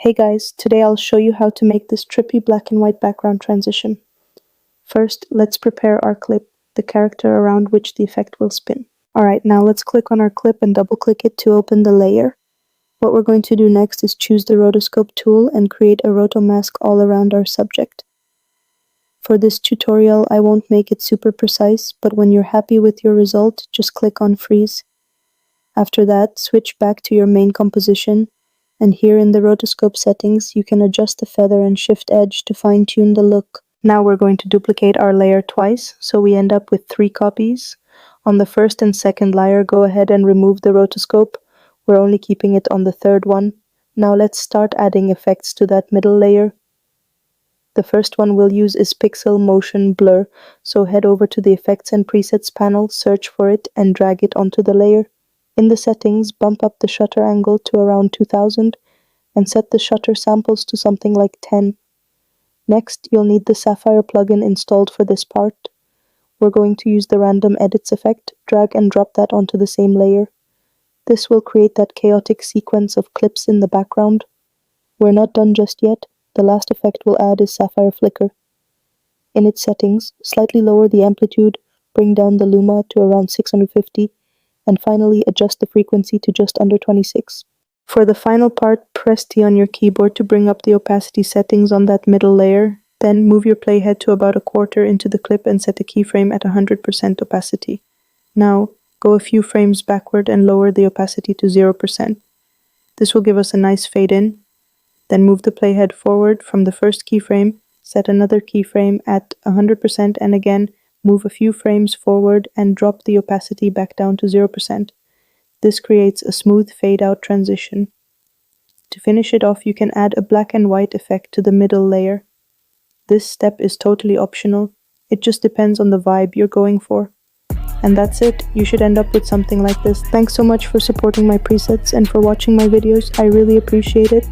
Hey guys, today I'll show you how to make this trippy black and white background transition. First, let's prepare our clip, the character around which the effect will spin. Alright, now let's click on our clip and double click it to open the layer. What we're going to do next is choose the rotoscope tool and create a rotomask all around our subject. For this tutorial, I won't make it super precise, but when you're happy with your result, just click on freeze. After that, switch back to your main composition, and here in the rotoscope settings, you can adjust the feather and shift edge to fine-tune the look. Now we're going to duplicate our layer twice, so we end up with 3 copies. On the first and second layer, go ahead and remove the rotoscope. We're only keeping it on the third one. Now let's start adding effects to that middle layer. The first one we'll use is Pixel Motion Blur, so head over to the Effects and Presets panel, search for it, and drag it onto the layer. In the settings, bump up the shutter angle to around 2000 and set the shutter samples to something like 10. Next, you'll need the Sapphire plugin installed for this part. We're going to use the Random Edits effect, drag and drop that onto the same layer. This will create that chaotic sequence of clips in the background. We're not done just yet. The last effect we'll add is Sapphire Flicker. In its settings, slightly lower the amplitude, bring down the luma to around 650, and finally adjust the frequency to just under 26. For the final part, press T on your keyboard to bring up the opacity settings on that middle layer, then move your playhead to about a quarter into the clip and set the keyframe at 100% opacity. Now, go a few frames backward and lower the opacity to 0%. This will give us a nice fade in. Then move the playhead forward from the first keyframe, set another keyframe at 100% and again, move a few frames forward and drop the opacity back down to 0%. This creates a smooth fade-out transition. To finish it off, you can add a black and white effect to the middle layer. This step is totally optional. It just depends on the vibe you're going for. And that's it. You should end up with something like this. Thanks so much for supporting my presets and for watching my videos. I really appreciate it.